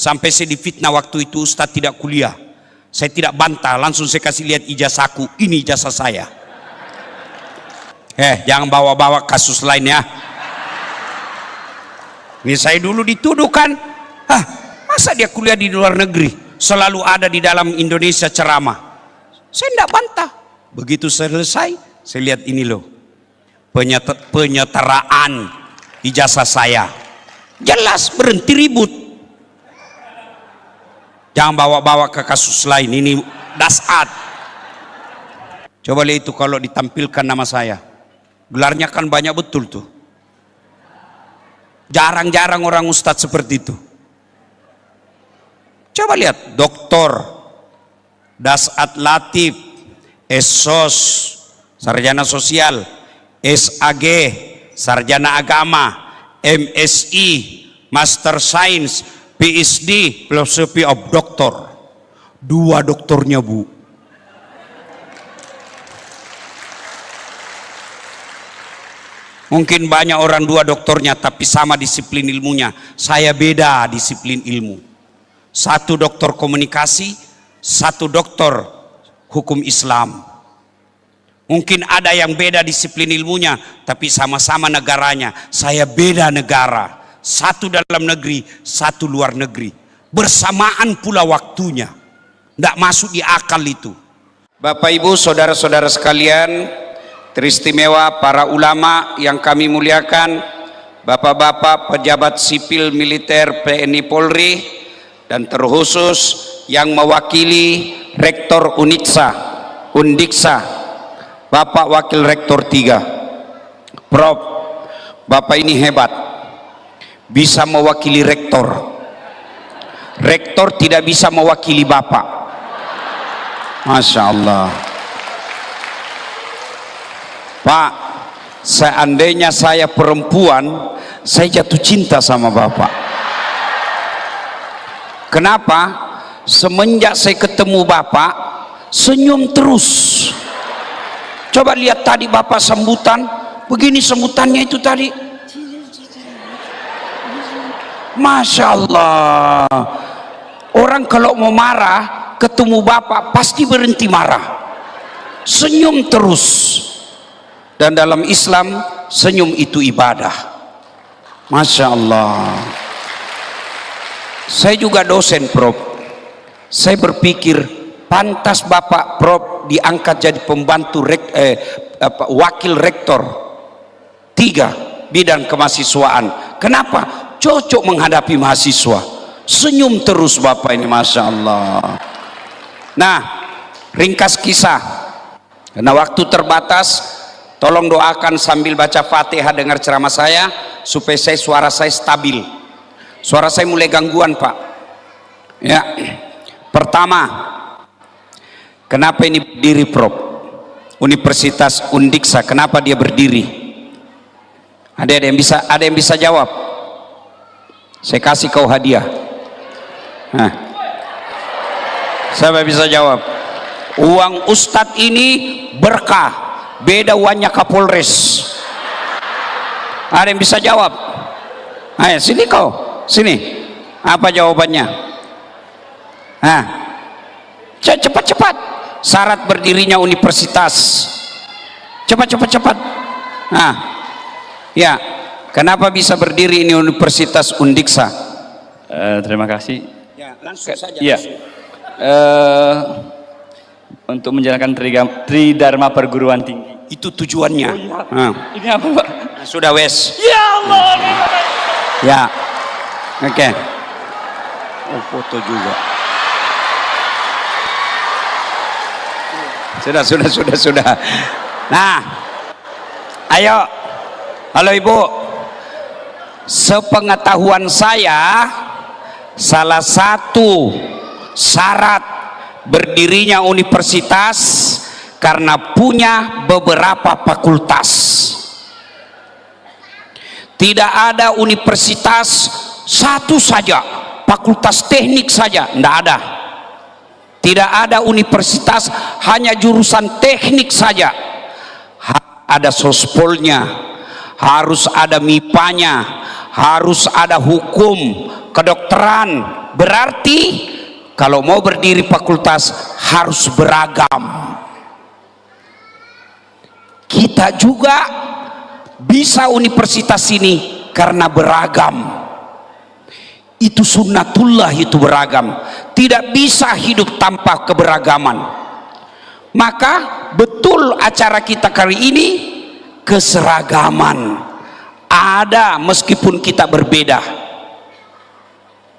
Sampai saya difitnah waktu itu, Ustadz tidak kuliah. Saya tidak bantah, langsung saya kasih lihat ijazahku. Ini ijazah saya. Jangan bawa-bawa kasus lain ya. Ini saya dulu dituduhkan, masa dia kuliah di luar negeri, selalu ada di dalam Indonesia ceramah. Saya tidak bantah. Begitu selesai, saya lihat ini loh, penyetaraan ijazah saya. Jelas, berhenti ribut. Jangan bawa-bawa ke kasus lain, ini dasat. Coba lihat itu kalau ditampilkan nama saya. Gelarnya kan banyak betul tuh. Jarang-jarang orang ustadz seperti itu. Coba lihat, Doktor Dasat Latif, SOS, Sarjana Sosial, SAG, Sarjana Agama, MSI, Master Science, PhD, Philosophy of Doctor. 2 doktornya, Bu. Mungkin banyak orang 2 doktornya, tapi sama disiplin ilmunya. Saya beda disiplin ilmu. 1 doktor komunikasi, 1 doktor hukum Islam. Mungkin ada yang beda disiplin ilmunya, tapi sama-sama negaranya. Saya beda negara. 1 dalam negeri, 1 luar negeri. Bersamaan pula waktunya. Tidak masuk di akal itu. Bapak Ibu, saudara-saudara sekalian, teristimewa para ulama yang kami muliakan, bapak-bapak pejabat sipil militer TNI Polri, dan terkhusus yang mewakili Rektor Undiksa, Bapak Wakil Rektor 3. Prof, Bapak ini hebat, bisa mewakili rektor. Rektor tidak bisa mewakili Bapak. Masya Allah. Pak, seandainya saya perempuan, saya jatuh cinta sama Bapak. Kenapa? Semenjak saya ketemu Bapak, senyum terus. Coba lihat tadi Bapak sambutan, begini sambutannya itu tadi. Masya Allah. Orang kalau mau marah, ketemu Bapak pasti berhenti marah. Senyum terus. Dan dalam Islam, senyum itu ibadah. Masya Allah. Saya juga dosen, Prof. Saya berpikir, pantas Bapak Prof diangkat jadi pembantu wakil rektor 3 bidang kemahasiswaan. Kenapa? Cocok menghadapi mahasiswa. Senyum terus Bapak ini, Masya Allah. Nah, ringkas kisah, karena waktu terbatas, tolong doakan sambil baca Fatihah dengar ceramah saya, supaya suara saya stabil. Suara saya mulai gangguan, Pak. Ya, pertama, kenapa ini berdiri, Prof? Universitas Undiksa, kenapa dia berdiri? Ada yang bisa jawab? Saya kasih kau hadiah. Nah, siapa bisa jawab? Uang Ustadz ini berkah, beda uangnya Kapolres. Ada yang bisa jawab? Ayo sini kau, sini. Apa jawabannya? Nah, cepat. Syarat berdirinya universitas. Cepat. Nah, ya. Kenapa bisa berdiri ini Universitas Undiksa? Terima kasih. Ya, langsung saja. Ya. Untuk menjalankan Tridharma Perguruan Tinggi. Itu tujuannya. Ini apa, Pak? Sudah wes. Ya Allah. Ya. Oke. Oh, foto juga. Sudah. Nah, ayo. Halo Ibu. Sepengetahuan saya, salah satu syarat berdirinya universitas karena punya beberapa fakultas. Tidak ada universitas satu saja, fakultas teknik saja, tidak ada. Tidak ada universitas hanya jurusan teknik saja. Ada sospolnya, harus ada MIPA-nya, harus ada hukum, kedokteran, Berarti kalau mau berdiri fakultas harus beragam. Kita juga bisa universitas ini karena beragam. Itu sunnatullah, itu beragam. Tidak bisa hidup tanpa keberagaman. Maka betul acara kita kali ini, keseragaman ada meskipun kita berbeda.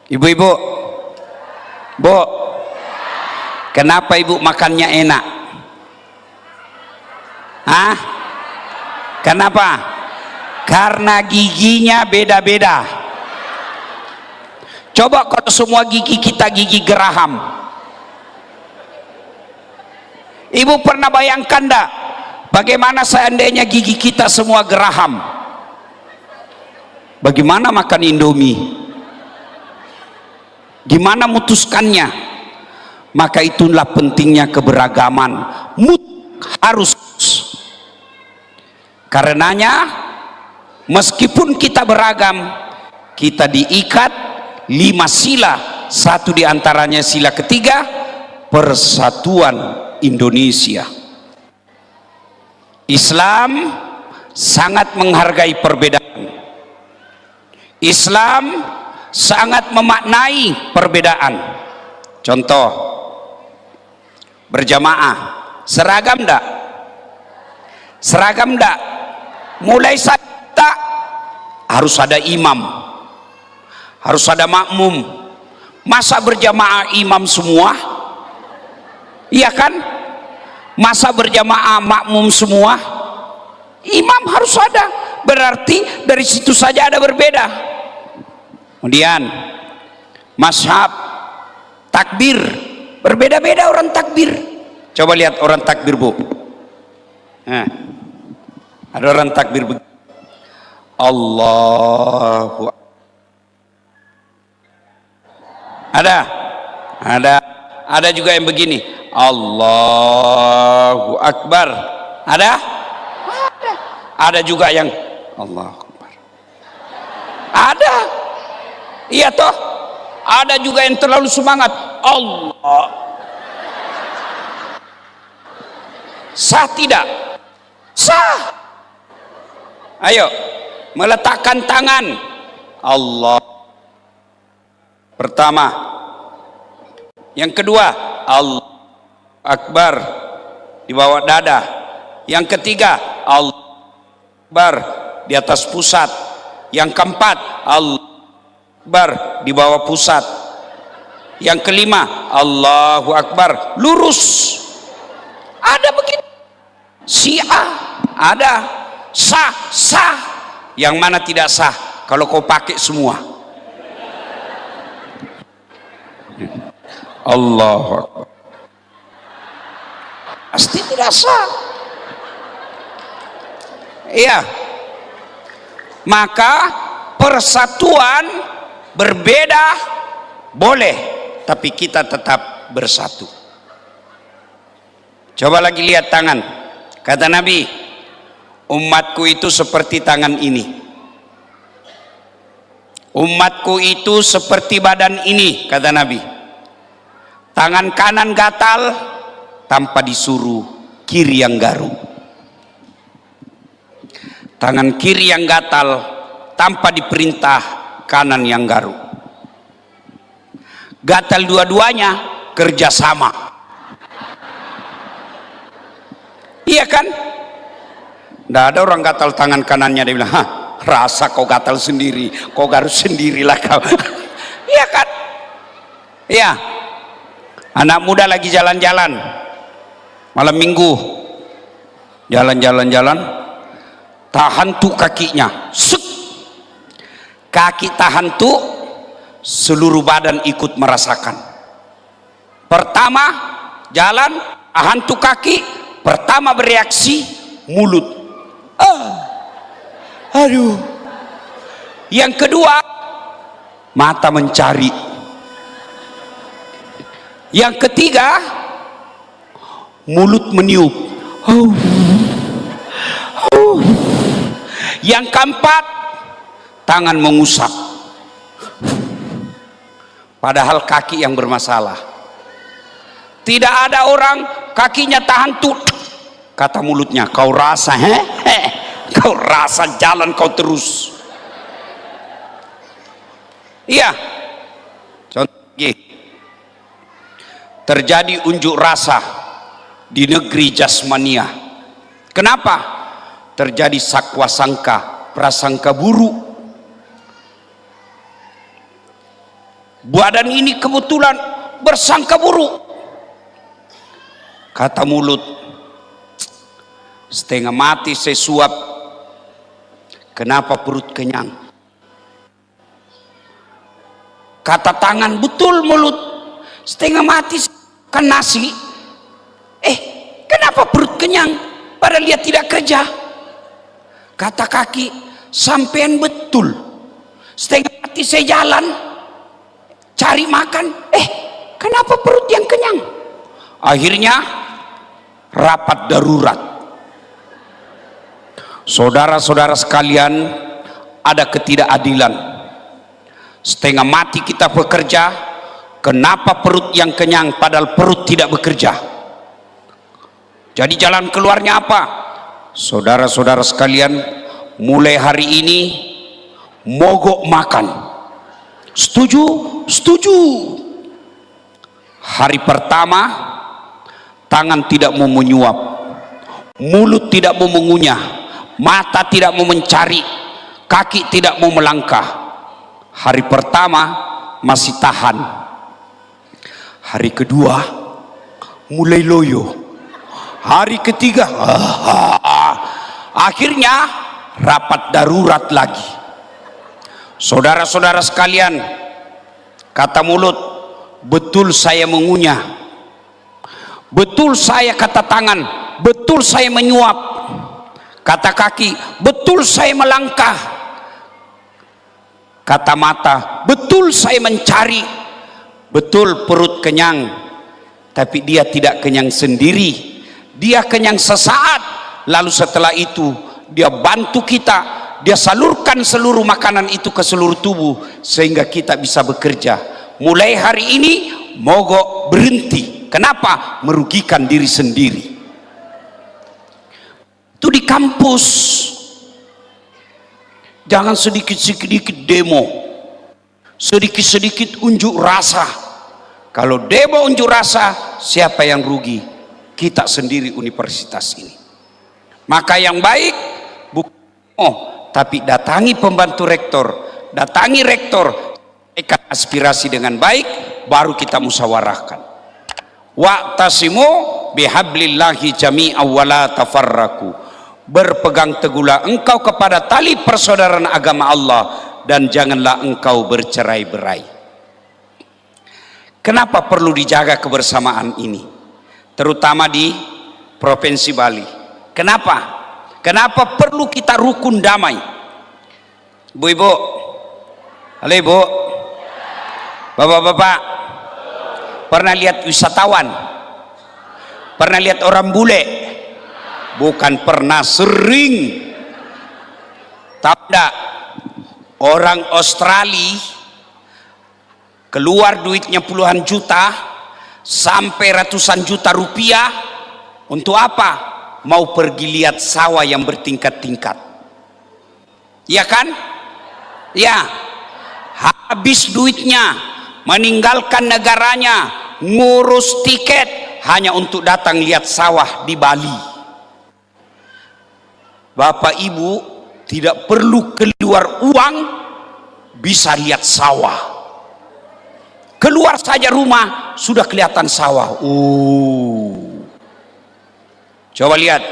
Ibu-ibu, Bu, kenapa ibu makannya enak? Hah? Kenapa? Karena giginya beda-beda. Coba kalau semua gigi kita gigi geraham. Ibu pernah bayangkan enggak bagaimana seandainya gigi kita semua geraham? Bagaimana makan Indomie? Gimana mutuskannya? Maka itulah pentingnya keberagaman. Harus. Karenanya meskipun kita beragam, kita diikat 5 sila. Satu diantaranya sila ketiga, persatuan Indonesia. Islam sangat menghargai perbedaan. Islam sangat memaknai perbedaan. Contoh, berjamaah seragam enggak? Seragam enggak? Mulai saat kita harus ada imam, harus ada makmum. Masa berjamaah imam semua? Iya kan? Masa berjamaah makmum semua? Imam harus ada. Berarti dari situ saja ada berbeda. Kemudian mazhab takbir, berbeda-beda orang takbir. Coba lihat orang takbir, Bu. Nah, ada orang takbir begini. Allahu Akbar. Ada juga yang begini. Allahu Akbar. Ada? Ada juga yang Allahu Akbar. Ada. Iya toh? Ada juga yang terlalu semangat. Allah. Sah tidak? Sah. Ayo, meletakkan tangan. Allah. Pertama. Yang kedua, Allah Akbar di bawah dada. Yang ketiga, Allah Akbar di atas pusat. Yang keempat, Allah Akbar di bawah pusat. Yang kelima, Allahu Akbar lurus. Ada begitu. Syiah ada. Sah. Yang mana tidak sah kalau kau pakai semua? Allahu Akbar. Pasti tidak sah. Iya. Maka persatuan berbeda boleh, tapi kita tetap bersatu. Coba lagi lihat tangan. Kata Nabi, umatku itu seperti tangan ini. Umatku itu seperti badan ini, kata Nabi. Tangan kanan gatal tanpa disuruh kiri yang garuk. Tangan kiri yang gatal tanpa diperintah kanan yang garuk. Gatal dua-duanya kerjasama. Iya kan? Nggak ada orang gatal tangan kanannya dia bilang, hah, rasa kau gatal sendiri, kau garuk sendirilah kau. Iya kan? Iya. Anak muda lagi jalan-jalan malam minggu, jalan-jalan, tahan tuh kakinya, sek. Kaki tahan tuh, seluruh badan ikut merasakan. Pertama jalan, tahan tuh kaki, pertama bereaksi mulut. Aduh. Yang kedua mata mencari. Yang ketiga mulut meniup. Yang keempat tangan mengusap. padahal kaki yang bermasalah. Tidak ada orang kakinya tahan tuh, kata mulutnya, kau rasa kau rasa jalan kau terus. Iya, contoh lagi, terjadi unjuk rasa di negeri jasmania. Kenapa? Terjadi sakwa sangka, prasangka buruk. Badan ini kebetulan bersangka buruk. Kata mulut, setengah mati saya suap, kenapa perut kenyang? Kata tangan, betul mulut, setengah mati kan nasi, kenapa perut kenyang padahal dia tidak kerja? Kata kaki, sampean betul, setengah mati saya jalan cari makan, kenapa perut yang kenyang? Akhirnya rapat darurat. Saudara-saudara sekalian, ada ketidakadilan. Setengah mati kita bekerja, kenapa perut yang kenyang padahal perut tidak bekerja? Jadi jalan keluarnya apa? Saudara-saudara sekalian, mulai hari ini mogok makan. Setuju? Setuju. Hari pertama, tangan tidak mau menyuap, mulut tidak mau mengunyah, mata tidak mau mencari, kaki tidak mau melangkah. Hari pertama masih tahan, hari kedua mulai loyo, hari ketiga akhirnya rapat darurat lagi. Saudara-saudara sekalian, kata mulut, betul saya mengunyah, betul saya, kata tangan, betul saya menyuap, kata kaki, betul saya melangkah, kata mata, betul saya mencari, betul perut kenyang, tapi dia tidak kenyang sendiri, dia kenyang sesaat, lalu setelah itu dia bantu kita, dia salurkan seluruh makanan itu ke seluruh tubuh sehingga kita bisa bekerja. Mulai hari ini mogok berhenti. Kenapa? Merugikan diri sendiri. Itu di kampus. Jangan sedikit-sedikit demo, sedikit-sedikit unjuk rasa. Kalau demo unjuk rasa, siapa yang rugi? Kita sendiri universitas ini. Maka yang baik bukan tapi datangi pembantu rektor, datangi rektor, sampaikan aspirasi dengan baik, baru kita musyawarahkan. Wa'tasimu bihablillahi jami'an wa la tafarraqu. Berpegang teguhlah engkau kepada tali persaudaraan agama Allah dan janganlah engkau bercerai-berai. Kenapa perlu dijaga kebersamaan ini, terutama di Provinsi Bali? Kenapa? Kenapa perlu kita rukun damai? Ibu-ibu, halo ibu, bapak-bapak, pernah lihat wisatawan? Pernah lihat orang bule? Bukan pernah, sering. Tahu enggak, orang Australia keluar duitnya puluhan juta sampai ratusan juta rupiah untuk apa? Mau pergi lihat sawah yang bertingkat-tingkat. Ya kan? Ya. Habis duitnya, meninggalkan negaranya, ngurus tiket hanya untuk datang lihat sawah di Bali. Bapak Ibu tidak perlu keluar uang, bisa lihat sawah. Keluar saja rumah sudah kelihatan sawah. Coba lihat,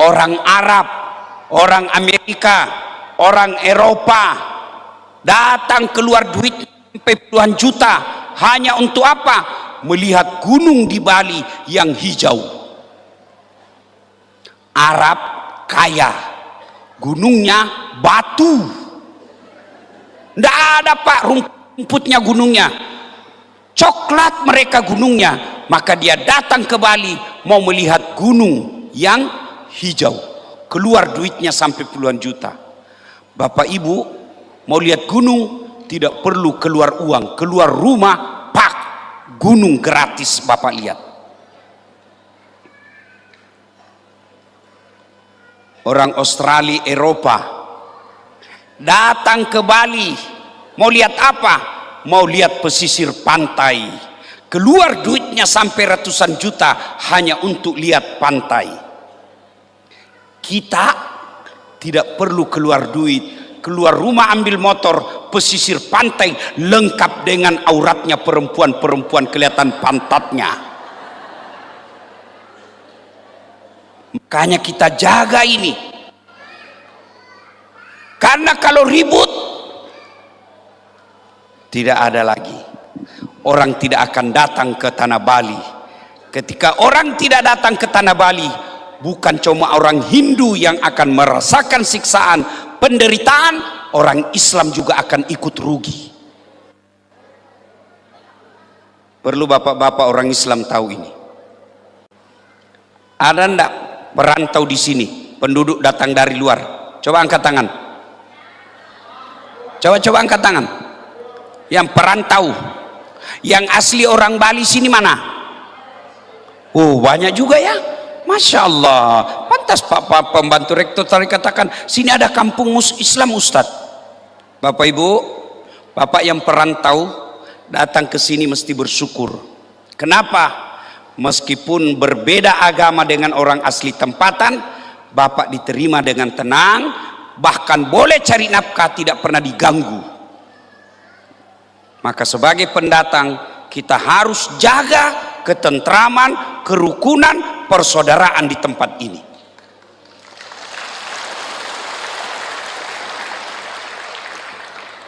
orang Arab, orang Amerika, orang Eropa datang keluar duit sampai puluhan juta hanya untuk apa? Melihat gunung di Bali yang hijau. Arab kaya, gunungnya batu, tidak ada pak rumputnya gunungnya, coklat mereka gunungnya. Maka dia datang ke Bali mau melihat gunung yang hijau, keluar duitnya sampai puluhan juta. Bapak Ibu mau lihat gunung tidak perlu keluar uang, keluar rumah, pak, gunung gratis. Bapak lihat. Orang Australia, Eropa datang ke Bali, mau lihat apa? Mau lihat pesisir pantai. Keluar duitnya sampai ratusan juta hanya untuk lihat pantai. Kita tidak perlu keluar duit, keluar rumah ambil motor, pesisir pantai lengkap dengan auratnya perempuan-perempuan, kelihatan pantatnya. Makanya kita jaga ini. Karena kalau ribut tidak ada lagi. Orang tidak akan datang ke tanah Bali. Ketika orang tidak datang ke tanah Bali, bukan cuma orang Hindu yang akan merasakan siksaan, penderitaan, orang Islam juga akan ikut rugi. Perlu bapak-bapak orang Islam tahu ini. Ada ndak perantau di sini, penduduk datang dari luar? Coba angkat tangan. Coba angkat tangan. Yang perantau, yang asli orang Bali sini mana? Oh, banyak juga ya. Masya Allah. Pantas Pak pembantu rektor tadi katakan sini ada kampung Islam, Ustadz. Bapak Ibu, bapak yang perantau datang ke sini mesti bersyukur. Kenapa? Meskipun berbeda agama dengan orang asli tempatan, bapak diterima dengan tenang, bahkan boleh cari nafkah, tidak pernah diganggu. Maka sebagai pendatang kita harus jaga ketentraman, kerukunan, persaudaraan di tempat ini.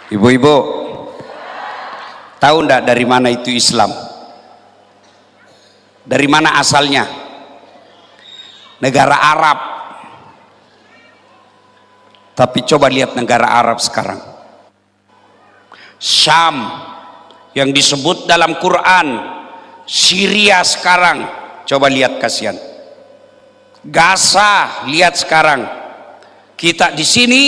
Ibu-ibu, tahu enggak dari mana itu Islam? Dari mana asalnya? Negara Arab. Tapi coba lihat negara Arab sekarang. Syam yang disebut dalam Quran, Syria sekarang, coba lihat kasihan. Gaza, lihat sekarang. Kita di sini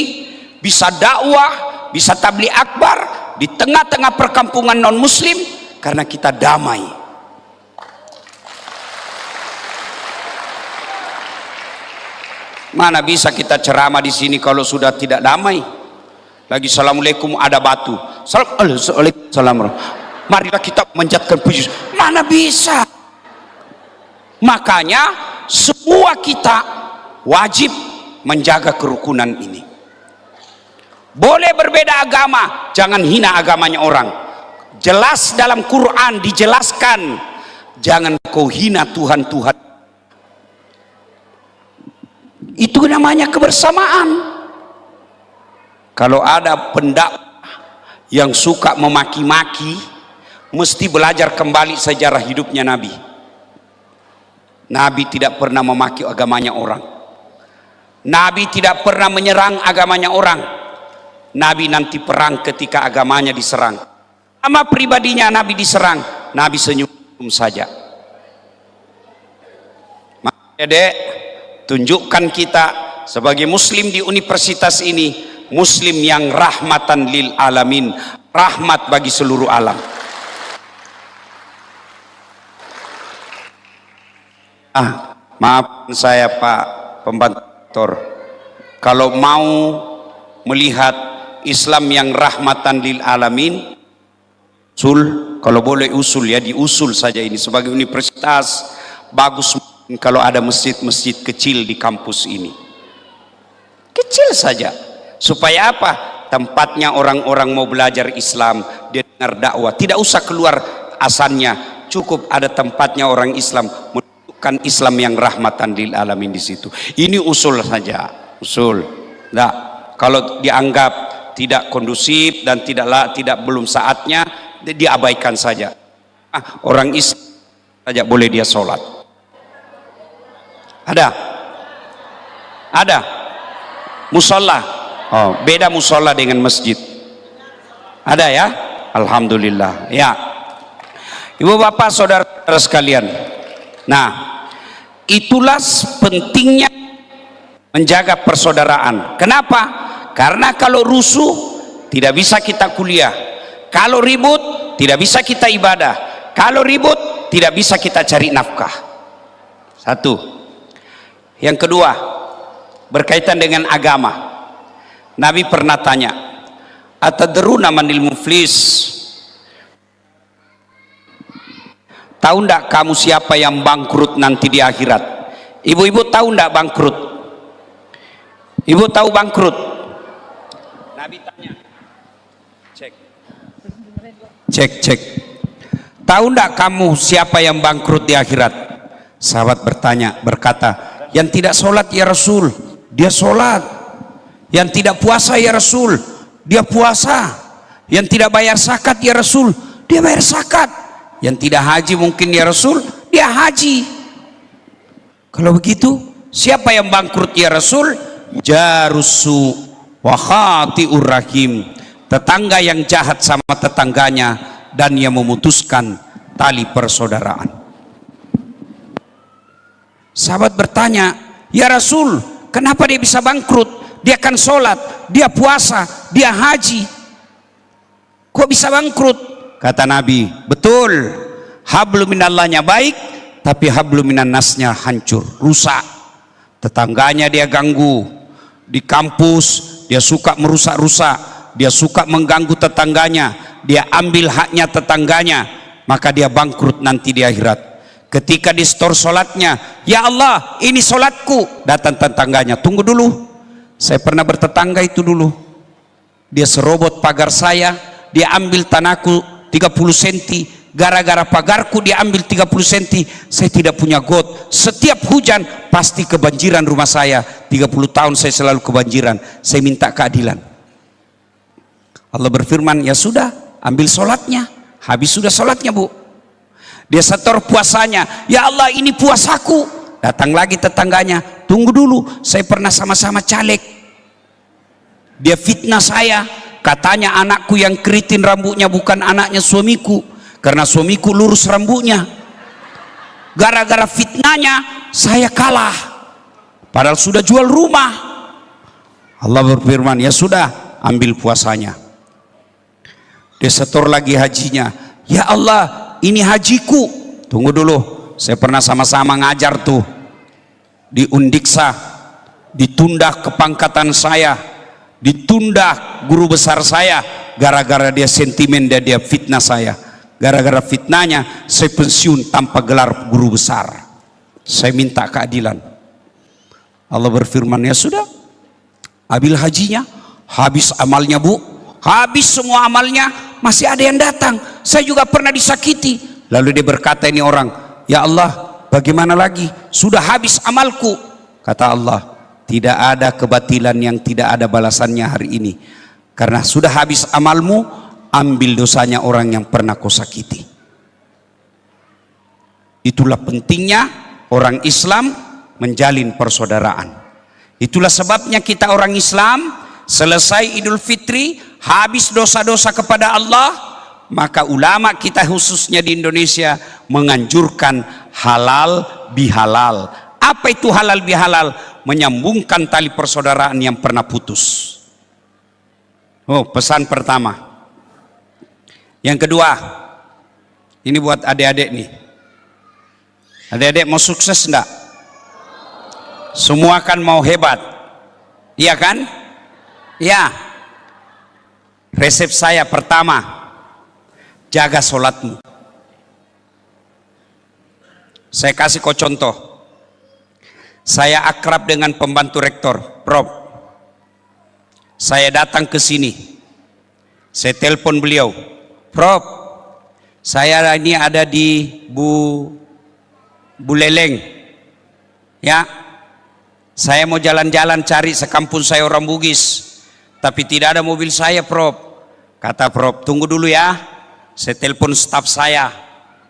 bisa dakwah, bisa tabligh akbar di tengah-tengah perkampungan non muslim karena kita damai. Mana bisa kita ceramah di sini kalau sudah tidak damai? Lagi assalamualaikum ada batu. Salam. Marilah kita menjatkan puji. Mana bisa? Makanya semua kita wajib menjaga kerukunan ini. Boleh berbeda agama, jangan hina agamanya orang. Jelas dalam Quran dijelaskan, jangan kau hina Tuhan. Itu namanya kebersamaan. Kalau ada pendakwah yang suka memaki-maki, mesti belajar kembali sejarah hidupnya Nabi. Nabi tidak pernah memaki agamanya orang. Nabi tidak pernah menyerang agamanya orang. Nabi nanti perang ketika agamanya diserang. Sama pribadinya Nabi diserang, Nabi senyum saja. Makanya dek, tunjukkan kita sebagai muslim di universitas ini, muslim yang rahmatan lil alamin, rahmat bagi seluruh alam. Maaf saya Pak pembantu, kalau mau melihat Islam yang rahmatan lil alamin, kalau boleh usul ya, diusul saja ini sebagai universitas. Bagus kalau ada masjid-masjid kecil di kampus ini, kecil saja, supaya apa? Tempatnya orang-orang mau belajar Islam, dia dengar dakwah, tidak usah keluar asannya, cukup ada tempatnya orang Islam menunjukkan Islam yang rahmatan lil alamin di situ. Ini usul saja, usul. Nah, kalau dianggap tidak kondusif dan tidak belum saatnya, diabaikan saja. Orang Islam saja boleh dia sholat. Ada musola. Oh, beda musola dengan masjid. Ada ya? Alhamdulillah. Ya. Ibu bapak saudara sekalian. Nah, itulah pentingnya menjaga persaudaraan. Kenapa? Karena kalau rusuh tidak bisa kita kuliah. Kalau ribut, tidak bisa kita ibadah. Kalau ribut, tidak bisa kita cari nafkah. Satu. Yang kedua, berkaitan dengan agama. Nabi pernah tanya, atadruna manil muflis? Tahu ndak kamu siapa yang bangkrut nanti di akhirat? Ibu-ibu tahu ndak bangkrut? Ibu tahu bangkrut? Nabi tanya. Cek. Tahu ndak kamu siapa yang bangkrut di akhirat? Sahabat berkata, yang tidak sholat ya Rasul, dia sholat. Yang tidak puasa ya Rasul, dia puasa. Yang tidak bayar zakat ya Rasul, dia bayar zakat. Yang tidak haji mungkin ya Rasul, dia haji. Kalau begitu, siapa yang bangkrut ya Rasul? Jarusu wa khati'ur rahim, tetangga yang jahat sama tetangganya dan yang memutuskan tali persaudaraan. Sahabat bertanya, ya Rasul, kenapa dia bisa bangkrut? Dia kan sholat, dia puasa, dia haji, kok bisa bangkrut? Kata Nabi, betul, hablu minallahnya baik, tapi hablu minan nasnya hancur, rusak. Tetangganya dia ganggu, di kampus dia suka merusak-rusak, dia suka mengganggu tetangganya, dia ambil haknya tetangganya, maka dia bangkrut nanti di akhirat. Ketika di store sholatnya, ya Allah ini sholatku, datang tetangganya, tunggu dulu, saya pernah bertetangga itu dulu, dia serobot pagar saya, dia ambil tanahku 30 cm, gara-gara pagarku dia ambil 30 cm, saya tidak punya got, setiap hujan pasti kebanjiran rumah saya, 30 tahun saya selalu kebanjiran, saya minta keadilan. Allah berfirman, ya sudah, ambil sholatnya, habis sudah sholatnya bu. Dia setor puasanya, ya Allah ini puasaku, datang lagi tetangganya, tunggu dulu, saya pernah sama-sama caleg, dia fitnah saya, katanya anakku yang keriting rambutnya bukan anaknya suamiku, karena suamiku lurus rambutnya. Gara-gara fitnahnya saya kalah, padahal sudah jual rumah. Allah berfirman, ya sudah, ambil puasanya. Dia setor lagi hajinya, ya Allah ini hajiku, tunggu dulu, saya pernah sama-sama ngajar tuh di Undiksa, ditunda kepangkatan saya, ditunda guru besar saya, gara-gara dia sentimen dan dia fitnah saya. Gara-gara fitnahnya saya pensiun tanpa gelar guru besar, saya minta keadilan. Allah berfirman, ya sudah, ambil hajinya, habis amalnya bu, habis semua amalnya, masih ada yang datang, saya juga pernah disakiti. Lalu dia berkata ini orang, ya Allah bagaimana lagi, sudah habis amalku. Kata Allah, tidak ada kebatilan yang tidak ada balasannya hari ini, karena sudah habis amalmu, ambil dosanya orang yang pernah kau sakiti. Itulah pentingnya orang Islam menjalin persaudaraan. Itulah sebabnya kita orang Islam selesai Idul Fitri, habis dosa-dosa kepada Allah, maka ulama kita khususnya di Indonesia menganjurkan halal bihalal. Apa itu halal bihalal? Menyambungkan tali persaudaraan yang pernah putus. Oh, pesan pertama. Yang kedua, ini buat adik-adik nih. Adik-adik mau sukses enggak? Semua kan mau hebat, iya kan? Ya. Resep saya pertama, jaga sholatmu. Saya kasih kau contoh. Saya akrab dengan pembantu rektor, Prof. Saya datang ke sini, saya telepon beliau, Prof, saya ini ada di Buleleng, ya. Saya mau jalan-jalan cari sekampung saya orang Bugis, tapi tidak ada mobil saya, Prof. Kata Prof, tunggu dulu ya, saya telepon staf saya.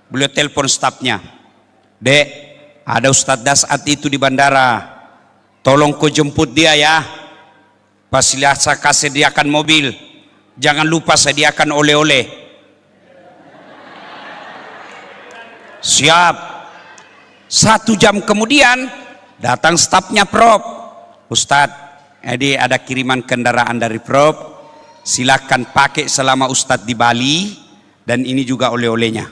Beliau telepon stafnya, Dek, ada Ustadz Dasat itu di bandara, tolong kau jemput dia ya. Pas lihat saya kasih sediakan mobil, jangan lupa sediakan oleh-oleh. Siap. 1 jam kemudian datang stafnya, Prof. Ustadz, jadi ada kiriman kendaraan dari Prof, Silakan pakai selama Ustadz di Bali, dan ini juga oleh-olehnya.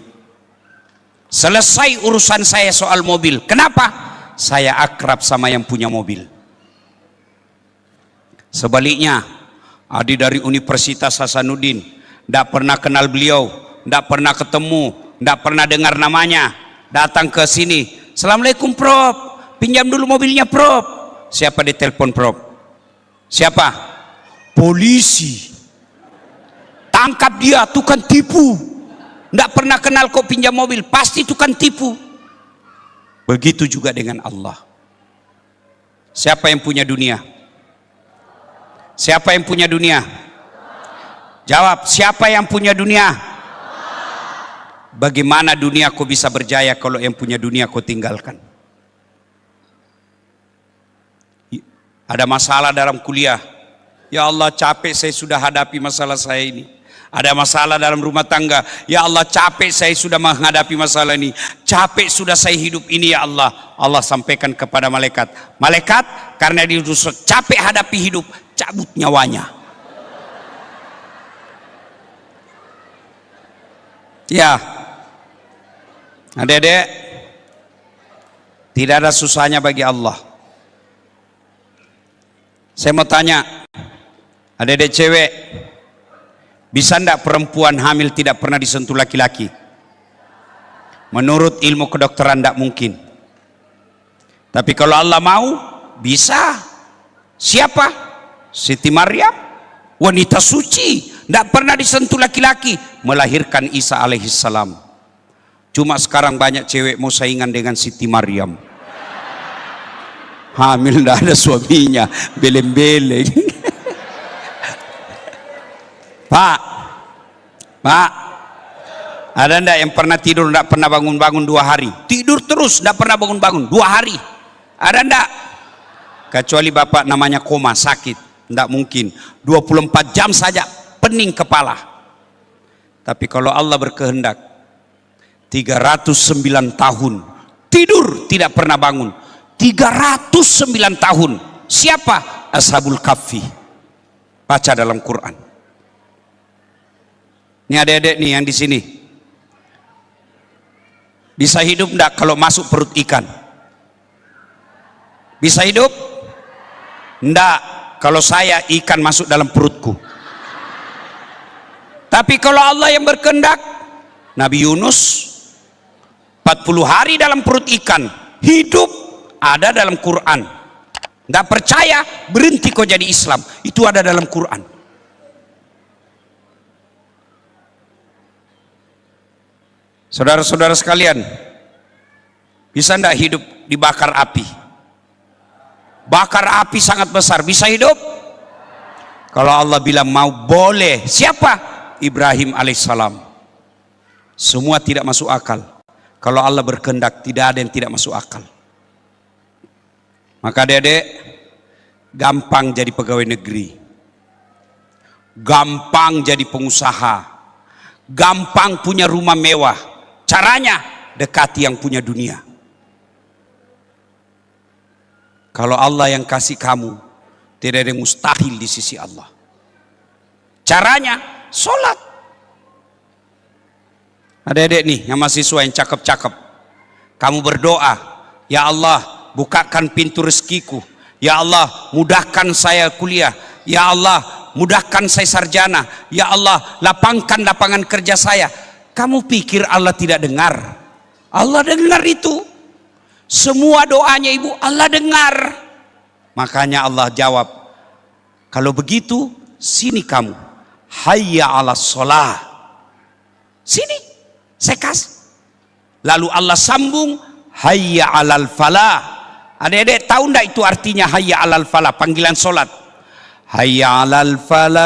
Selesai urusan saya soal mobil. Kenapa? Saya akrab sama yang punya mobil. Sebaliknya, adik dari Universitas Hasanuddin, tidak pernah kenal beliau, tidak pernah ketemu, tidak pernah dengar namanya, datang ke sini, "Assalamualaikum Prof, pinjam dulu mobilnya Prof." Siapa ditelepon Prof? Siapa? Polisi. Tangkap dia, tukang tipu. Tidak pernah kenal kok pinjam mobil, pasti tukang tipu. Begitu juga dengan Allah. Siapa yang punya dunia? Siapa yang punya dunia? Jawab, siapa yang punya dunia? Bagaimana dunia kau bisa berjaya kalau yang punya dunia kau tinggalkan? Ada masalah dalam kuliah. Ya Allah, capek saya sudah hadapi masalah saya ini. Ada masalah dalam rumah tangga. Ya Allah, capek saya sudah menghadapi masalah ini. Capek sudah saya hidup ini ya Allah. Allah sampaikan kepada malaikat. Malaikat, karena dia sudah capek hadapi hidup, cabut nyawanya. Ya, adik-adik, tidak ada susahnya bagi Allah. Saya mau tanya, adik-adik cewek, bisa enggak perempuan hamil tidak pernah disentuh laki-laki? Menurut ilmu kedokteran tidak mungkin. Tapi kalau Allah mau, bisa. Siapa? Siti Maryam, wanita suci, tidak pernah disentuh laki-laki, melahirkan Isa alaihissalam. Cuma sekarang banyak cewek mau saingan dengan Siti Maryam. Hamil tidak ada suaminya, beleng-beleng. Pak, ada ndak yang pernah tidur ndak pernah bangun-bangun 2 hari? Tidur terus ndak pernah bangun-bangun 2 hari? Ada ndak? Kecuali bapak namanya koma, sakit, ndak mungkin. 24 jam saja pening kepala. Tapi kalau Allah berkehendak, 309 tahun tidur tidak pernah bangun. 309 tahun. Siapa? Ashabul Kahfi. Baca dalam Quran. Ini adik-adik nih yang di sini. Bisa hidup enggak kalau masuk perut ikan? Bisa hidup? Enggak kalau saya ikan masuk dalam perutku. Tapi kalau Allah yang berkehendak, Nabi Yunus 40 hari dalam perut ikan, hidup, ada dalam Quran. Enggak percaya, berhenti kau jadi Islam. Itu ada dalam Quran. Saudara-saudara sekalian, bisa enggak hidup dibakar api? Bakar api sangat besar, bisa hidup? Kalau Allah bilang mau, boleh. Siapa? Ibrahim alaihissalam. Semua tidak masuk akal. Kalau Allah berkehendak, tidak ada yang tidak masuk akal. Maka adik-adik, gampang jadi pegawai negeri, gampang jadi pengusaha, gampang punya rumah mewah. Caranya, dekati yang punya dunia. Kalau Allah yang kasih kamu, tidak ada yang mustahil di sisi Allah. Caranya, sholat. Adik-adik nih, yang mahasiswa yang cakep-cakep, kamu berdoa, ya Allah, bukakan pintu rezekiku. Ya Allah, mudahkan saya kuliah. Ya Allah, mudahkan saya sarjana. Ya Allah, lapangkan lapangan kerja saya. Kamu pikir Allah tidak dengar? Allah dengar itu. Semua doanya ibu Allah dengar. Makanya Allah jawab, kalau begitu sini kamu, hayya ala sholah. Sini, saya kasih. Lalu Allah sambung, hayya alal falah. Adik-adik tahu enggak itu artinya hayya alal falah, panggilan solat? Hayya alal falah.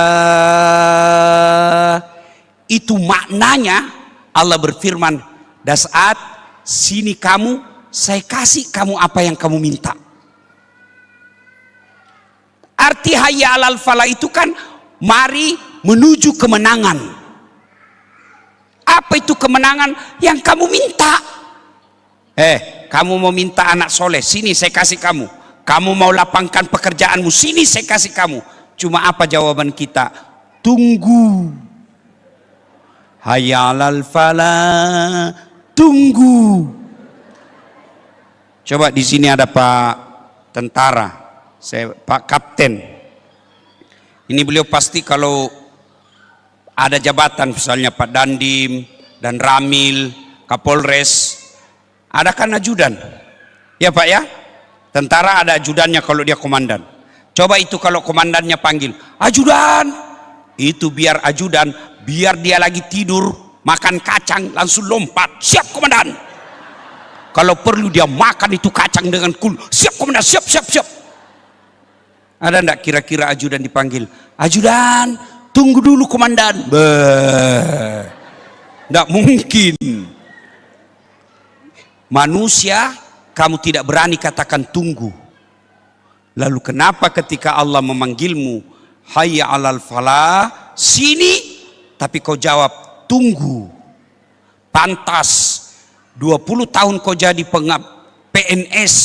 Itu maknanya Allah berfirman, "Dasat, sini kamu, saya kasih kamu apa yang kamu minta." Arti hayya alal falah itu kan mari menuju kemenangan. Apa itu kemenangan? Yang kamu minta. Kamu mau minta anak soleh, sini saya kasih kamu. Kamu mau lapangkan pekerjaanmu, sini saya kasih kamu. Cuma apa jawaban kita? tunggu. Hayya 'alal falah, tunggu. Coba di sini ada Pak tentara, Pak Kapten. Ini beliau pasti kalau ada jabatan, misalnya Pak Dandim dan Ramil, Kapolres, ada kan ajudan? Ya Pak ya? Tentara ada ajudannya kalau dia komandan. Coba itu kalau komandannya panggil, ajudan, itu biar ajudan, biar dia lagi tidur, makan kacang, langsung lompat, siap komandan. Kalau perlu dia makan itu kacang dengan kul, siap komandan, siap, siap, siap. Ada enggak kira-kira ajudan dipanggil, ajudan, tunggu dulu komandan? Enggak mungkin. Manusia, kamu tidak berani katakan tunggu. Lalu kenapa ketika Allah memanggilmu, hayya 'alal falah, sini, tapi kau jawab tunggu? Pantas 20 tahun kau jadi PNS,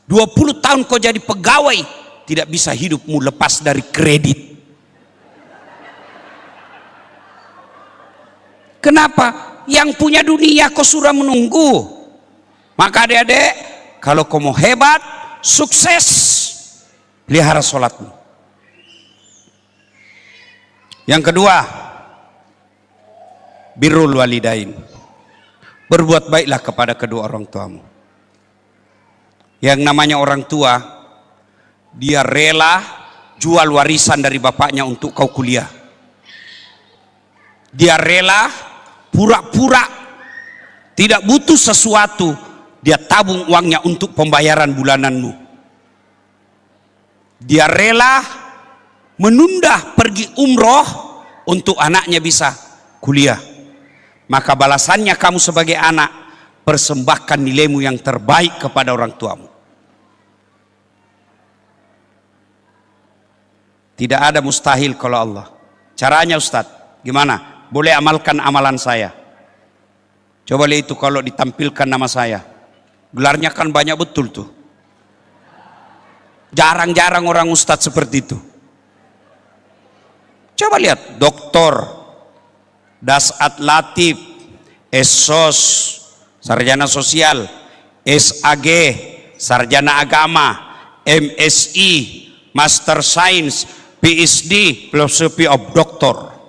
20 tahun kau jadi pegawai, tidak bisa hidupmu lepas dari kredit. Kenapa? Yang punya dunia kau sudah menunggu. Maka adik-adik, kalau kau mau hebat, sukses, pelihara sholatmu. Yang kedua, birrul walidain. Berbuat baiklah kepada kedua orang tuamu. Yang namanya orang tua, dia rela jual warisan dari bapaknya untuk kau kuliah. Dia rela pura-pura tidak butuh sesuatu, dia tabung uangnya untuk pembayaran bulananmu. Dia rela menunda pergi umroh untuk anaknya bisa kuliah. Maka balasannya kamu sebagai anak, persembahkan nilaimu yang terbaik kepada orang tuamu. Tidak ada mustahil kalau Allah. Caranya Ustadz, gimana? Boleh amalkan amalan saya. Coba lihat itu kalau ditampilkan nama saya. Gelarnya kan banyak betul tuh. Jarang-jarang orang Ustadz seperti itu. Coba lihat, doktor, Dasat Latif, SOS, Sarjana Sosial, SAG, Sarjana Agama, MSI, Master Science, PhD, Philosophy of Doctor.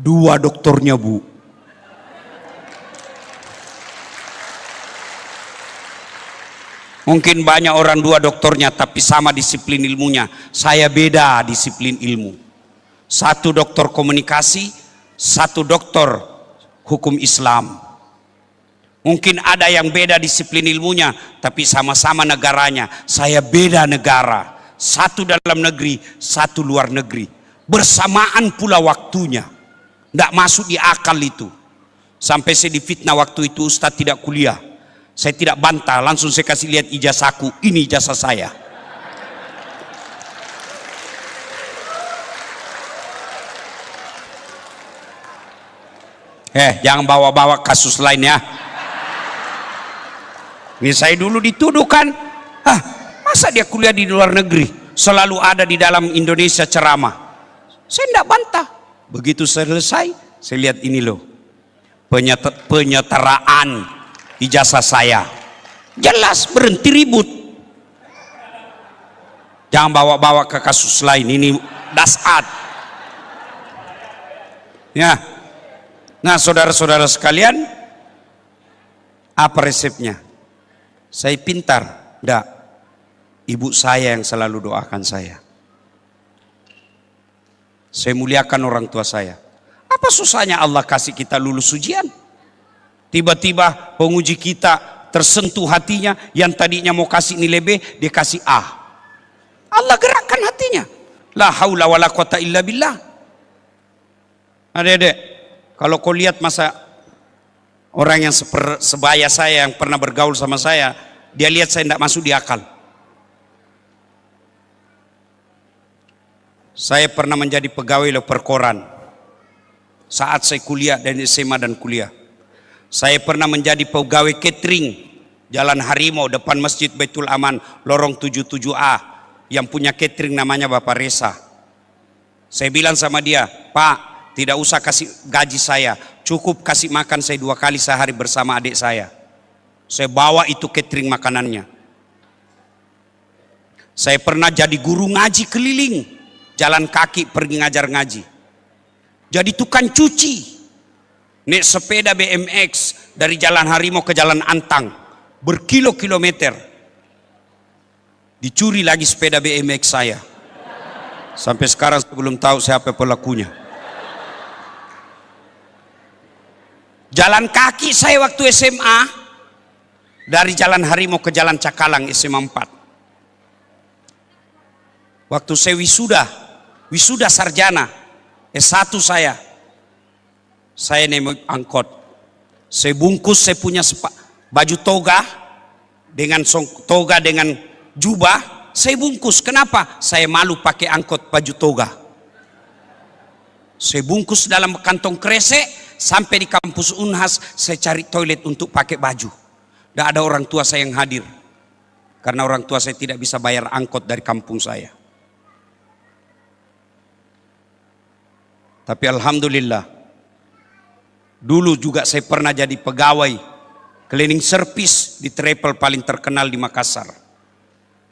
2 doktornya Bu. Mungkin banyak orang 2 doktornya tapi sama disiplin ilmunya. Saya beda disiplin ilmu. 1 doktor komunikasi, 1 doktor hukum Islam. Mungkin ada yang beda disiplin ilmunya, tapi sama-sama negaranya. Saya beda negara, 1 dalam negeri, 1 luar negeri. Bersamaan pula waktunya. Tidak masuk di akal itu. Sampai saya difitnah waktu itu, Ustadz tidak kuliah. Saya tidak bantah, langsung saya kasih lihat ijazahku. Ini ijazah saya. Jangan bawa-bawa kasus lain ya. Ini saya dulu dituduhkan, masa dia kuliah di luar negeri, selalu ada di dalam Indonesia ceramah. Saya tidak bantah. Begitu selesai, saya lihat ini loh, penyetaraan ijazah saya. Jelas, berhenti ribut. Jangan bawa-bawa ke kasus lain, ini dasat. Ya. Nah, saudara-saudara sekalian, apa resepnya? Saya pintar? Enggak. Ibu saya yang selalu doakan saya. Saya muliakan orang tua saya. Apa susahnya Allah kasih kita lulus ujian? Tiba-tiba penguji kita tersentuh hatinya, yang tadinya mau kasih nilai B, dia kasih A. Allah gerakkan hatinya. La haula wala quwata illa billah. Adik-adik, kalau kau lihat masa orang yang sebaya saya, yang pernah bergaul sama saya, dia lihat saya tidak masuk di akal. Saya pernah menjadi pegawai perkoran saat saya kuliah dan SMA dan kuliah. Saya pernah menjadi pegawai catering Jalan Harimau depan Masjid Baitul Aman, lorong 77A, yang punya catering namanya Bapak Resa. Saya bilang sama dia, Pak, tidak usah kasih gaji saya, cukup kasih makan saya 2 kali sehari bersama adik saya. Saya bawa itu catering makanannya. Saya pernah jadi guru ngaji keliling, jalan kaki pergi ngajar ngaji. Jadi tukang cuci, naik sepeda BMX dari Jalan Harimau ke Jalan Antang, berkilo-kilometer. Dicuri lagi sepeda BMX saya. Sampai sekarang saya belum tahu siapa pelakunya. Jalan kaki saya waktu SMA, dari Jalan Harimau ke Jalan Cakalang SMA 4. Waktu saya wisuda sarjana S1 saya naik angkot. Saya bungkus saya punya baju toga dengan jubah. Saya bungkus, kenapa? Saya malu pakai angkot baju toga. Saya bungkus dalam kantong kresek, sampai di kampus Unhas, saya cari toilet untuk pakai baju. Tidak ada orang tua saya yang hadir. Karena orang tua saya tidak bisa bayar angkot dari kampung saya. Tapi alhamdulillah, dulu juga saya pernah jadi pegawai cleaning service di travel paling terkenal di Makassar.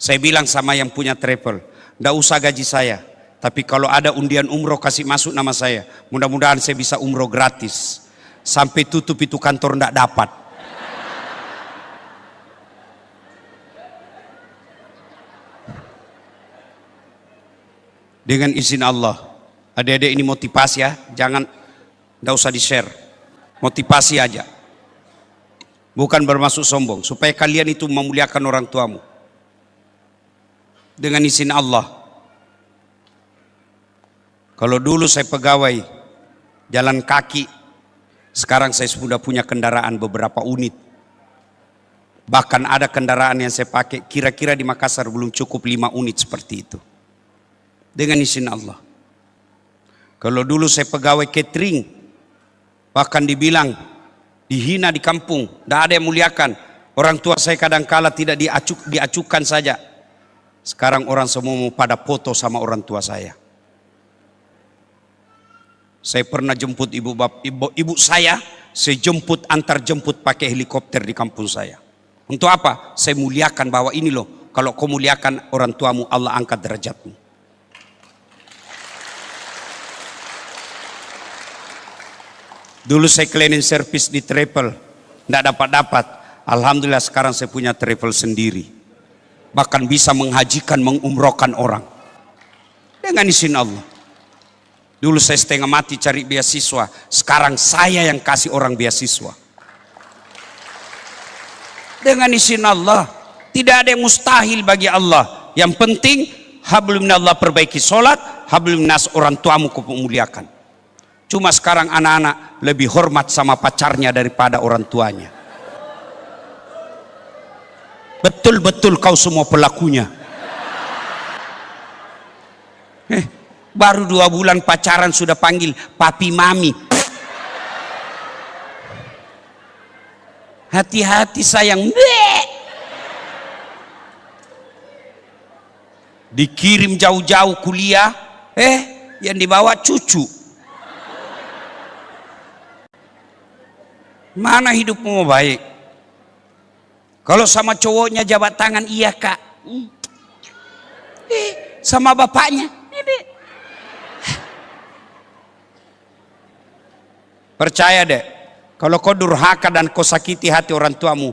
Saya bilang sama yang punya travel, tidak usah gaji saya, tapi kalau ada undian umroh kasih masuk nama saya. Mudah-mudahan saya bisa umroh gratis. Sampai tutup itu kantor tidak dapat. Dengan izin Allah. Adik-adik ini motivasi ya, jangan, tidak usah di-share. Motivasi aja. Bukan bermaksud sombong, supaya kalian itu memuliakan orang tuamu. Dengan izin Allah. Kalau dulu saya pegawai jalan kaki, sekarang saya sudah punya kendaraan beberapa unit. Bahkan ada kendaraan yang saya pakai kira-kira di Makassar belum cukup 5 unit seperti itu. Dengan izin Allah. Kalau dulu saya pegawai catering, bahkan dibilang dihina di kampung, tidak ada yang muliakan. Orang tua saya kadang-kala tidak diacukan saja. Sekarang orang semua mau pada foto sama orang tua saya. Saya pernah jemput ibu saya jemput antar jemput pakai helikopter di kampung saya. Untuk apa? Saya muliakan bahwa ini loh, kalau kau muliakan orang tuamu, Allah angkat derajatmu. Dulu saya cleaning service di travel, tidak dapat. Alhamdulillah sekarang saya punya travel sendiri. Bahkan bisa menghajikan, mengumrohkan orang. Dengan izin Allah. Dulu saya setengah mati cari beasiswa. Sekarang saya yang kasih orang beasiswa. Dengan izin Allah. Tidak ada yang mustahil bagi Allah. Yang penting, hablum minallah perbaiki sholat, hablum minas orang tuamu kau memuliakan. Cuma sekarang anak-anak lebih hormat sama pacarnya daripada orang tuanya. Betul-betul kau semua pelakunya. Baru 2 bulan pacaran sudah panggil papi mami. Hati-hati sayang. Dikirim jauh-jauh kuliah, yang dibawa cucu. Mana hidupmu mau baik? Kalau sama cowoknya jabat tangan, iya kak. Sama bapaknya, percaya deh, kalau kau durhaka dan kau sakiti hati orang tuamu,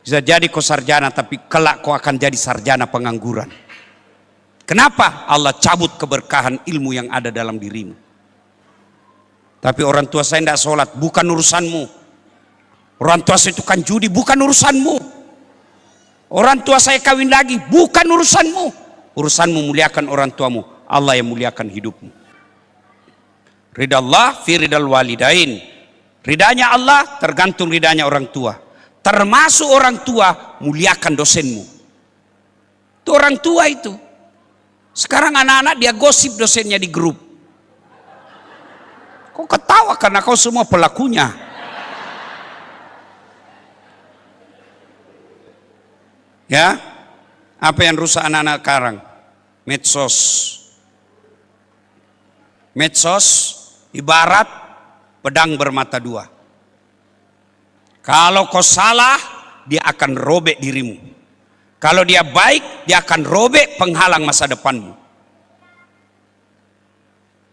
bisa jadi kau sarjana, tapi kelak kau akan jadi sarjana pengangguran. Kenapa? Allah cabut keberkahan ilmu yang ada dalam dirimu. Tapi orang tua saya tidak sholat, bukan urusanmu. Orang tua saya tukang judi, bukan urusanmu. Orang tua saya kawin lagi, bukan urusanmu. Urusanmu muliakan orang tuamu, Allah yang muliakan hidupmu. Ridha Allah fi ridal walidain. Ridanya Allah tergantung ridanya orang tua. Termasuk orang tua, muliakan dosenmu. Itu orang tua itu. Sekarang anak-anak dia gosip dosennya di grup. Kau ketawa karena kau semua pelakunya. Ya, apa yang rusak anak-anak sekarang? Medsos. Medsos ibarat pedang bermata dua. Kalau kau salah, dia akan robek dirimu. Kalau dia baik, dia akan robek penghalang masa depanmu.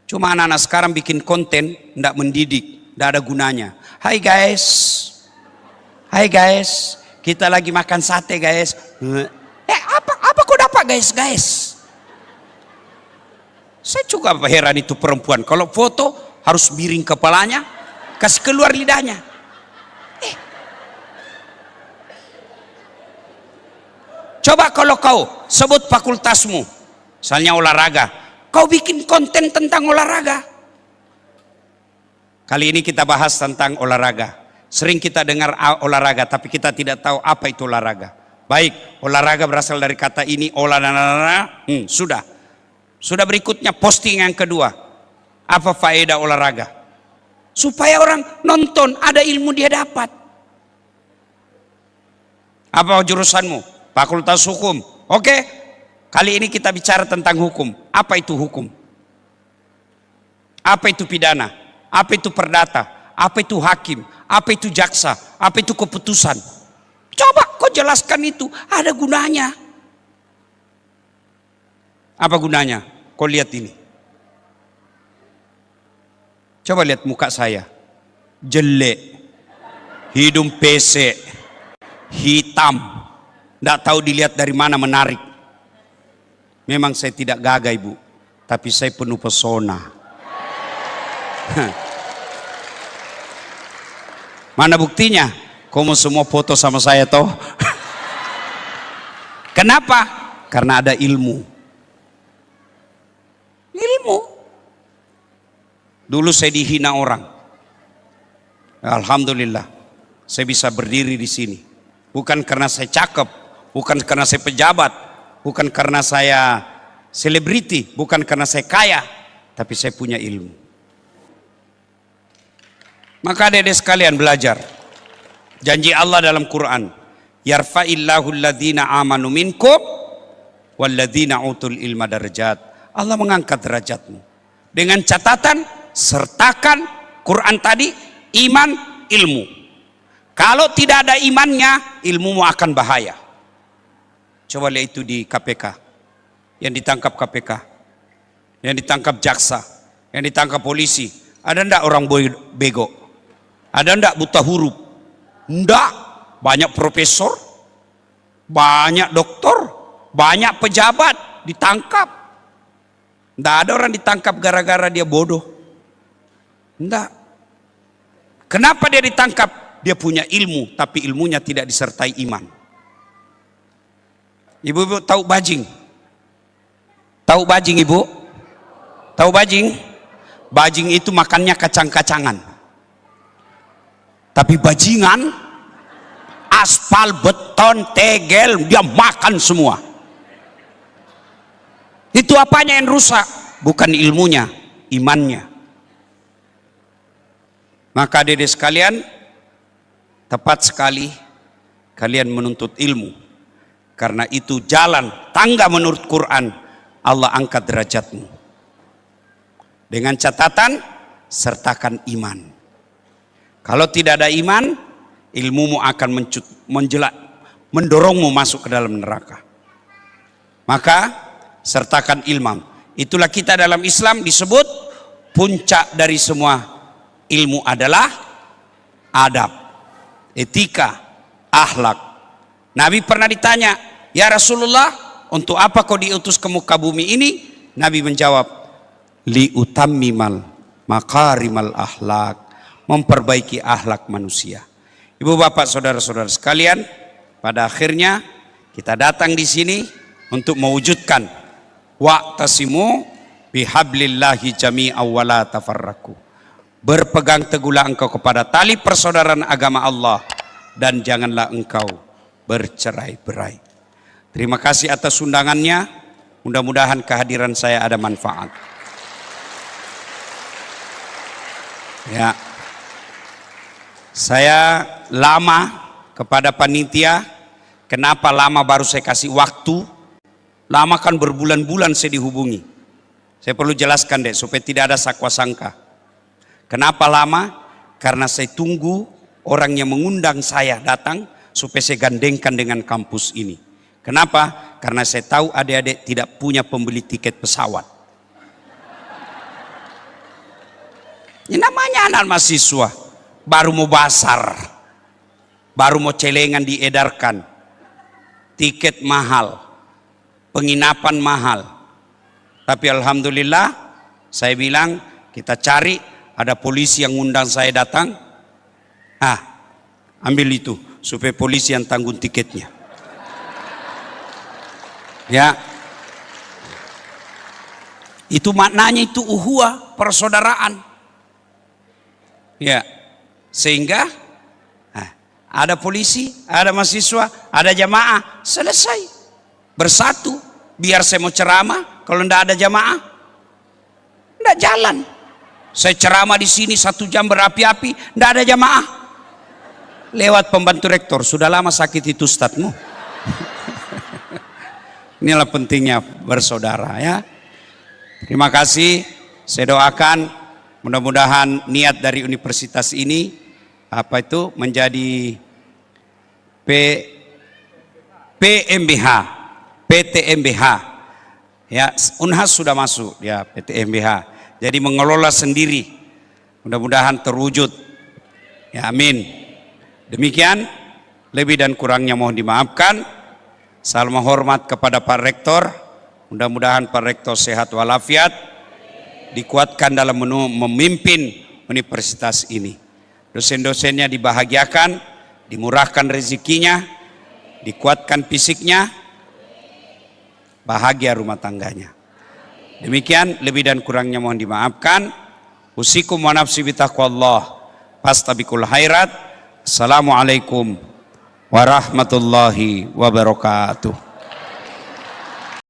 Cuma anak-anak sekarang bikin konten tidak mendidik, tidak ada gunanya. Hai guys, kita lagi makan sate guys. Apa kau dapat guys? Saya juga heran itu perempuan. Kalau foto harus miring kepalanya, kasih keluar lidahnya. Coba kalau kau sebut fakultasmu, misalnya olahraga, kau bikin konten tentang olahraga. Kali ini kita bahas tentang olahraga. Sering kita dengar olahraga, tapi kita tidak tahu apa itu olahraga. Baik, olahraga berasal dari kata ini, sudah. Sudah berikutnya posting yang kedua. Apa faedah olahraga? Supaya orang nonton, ada ilmu dia dapat. Apa jurusanmu? Fakultas hukum. Oke, kali ini kita bicara tentang hukum. Apa itu hukum? Apa itu pidana? Apa itu perdata? Apa itu hakim? Apa itu jaksa? Apa itu keputusan? Coba kau jelaskan itu. Ada gunanya. Apa gunanya? Kau lihat ini. Coba lihat muka saya. Jelek. Hidung pesek. Hitam. Tidak tahu dilihat dari mana menarik. Memang saya tidak gagah ibu, tapi saya penuh pesona. Mana buktinya? Kamu semua foto sama saya toh? Kenapa? Karena ada ilmu. Ilmu. Dulu saya dihina orang. Alhamdulillah, saya bisa berdiri di sini. Bukan karena saya cakep, bukan karena saya pejabat, bukan karena saya selebriti, bukan karena saya kaya, tapi saya punya ilmu. Maka adik-adik sekalian belajar. Janji Allah dalam Quran, yarfa'illahu alladhina amanu minkum walladhina utul ilma darajat. Allah mengangkat derajatmu. Dengan catatan sertakan Quran tadi iman, ilmu. Kalau tidak ada imannya, ilmumu akan bahaya. Coba lihat itu di KPK. Yang ditangkap KPK. Yang ditangkap jaksa. Yang ditangkap polisi. Ada enggak orang bego? Ada enggak buta huruf? Enggak. Banyak profesor. Banyak doktor. Banyak pejabat ditangkap. Enggak ada orang ditangkap gara-gara dia bodoh. Enggak. Kenapa dia ditangkap? Dia punya ilmu, tapi ilmunya tidak disertai iman. Ibu-ibu tahu bajing? Tahu bajing ibu? Tahu bajing? Bajing itu makannya kacang-kacangan. Tapi bajingan, aspal, beton, tegel, dia makan semua. Itu apanya yang rusak? Bukan ilmunya, imannya. Maka adik-adik sekalian, tepat sekali kalian menuntut ilmu. Karena itu jalan tangga menurut Quran, Allah angkat derajatmu. Dengan catatan sertakan iman. Kalau tidak ada iman, ilmumu akan mendorongmu masuk ke dalam neraka. Maka sertakan ilmu. Itulah kita dalam Islam disebut puncak dari semua ilmu adalah adab, etika, akhlak. Nabi pernah ditanya, ya Rasulullah, untuk apa kau diutus ke muka bumi ini? Nabi menjawab, li utammimal makarimal akhlak, memperbaiki akhlak manusia. Ibu bapak saudara-saudara sekalian, pada akhirnya kita datang di sini untuk mewujudkan wa'tasimu bihablillahi jami'an wa la tafarraqu. Berpegang teguhlah engkau kepada tali persaudaraan agama Allah dan janganlah engkau bercerai-berai. Terima kasih atas undangannya. Mudah-mudahan kehadiran saya ada manfaat. Ya. Saya lama kepada panitia. Kenapa lama baru saya kasih waktu? Lama kan berbulan-bulan saya dihubungi. Saya perlu jelaskan deh supaya tidak ada sakwa sangka. Kenapa lama? Karena saya tunggu orang yang mengundang saya datang supaya saya gandengkan dengan kampus ini. Kenapa? Karena saya tahu adik-adik tidak punya pembeli tiket pesawat. Ini namanya anak mahasiswa, baru mau basar, baru mau celengan diedarkan, tiket mahal, penginapan mahal. Tapi alhamdulillah saya bilang kita cari, ada polisi yang undang saya datang, ambil itu supaya polisi yang tanggung tiketnya. Ya, itu maknanya itu uhuah, persaudaraan. Ya, sehingga ada polisi, ada mahasiswa, ada jamaah, selesai, bersatu. Biar saya mau ceramah, kalau tidak ada jamaah, tidak jalan. Saya ceramah di sini 1 jam berapi-api, tidak ada jamaah. Lewat pembantu rektor, sudah lama sakit itu ustadzmu. Inilah pentingnya bersaudara ya. Terima kasih. Saya doakan mudah-mudahan niat dari universitas ini menjadi PMBH, PTMBH. Ya, Unhas sudah masuk ya PTMBH. Jadi mengelola sendiri. Mudah-mudahan terwujud. Ya, amin. Demikian, lebih dan kurangnya mohon dimaafkan. Salam hormat kepada Pak Rektor. Mudah-mudahan Pak Rektor sehat walafiat, dikuatkan dalam memimpin universitas ini. Dosen-dosennya dibahagiakan, dimurahkan rezekinya, dikuatkan fisiknya, bahagia rumah tangganya. Demikian, lebih dan kurangnya mohon dimaafkan. Usikum wa nafsi bitaqwallah. Fastabiqul khairat. Assalamualaikum warahmatullahi wabarakatuh.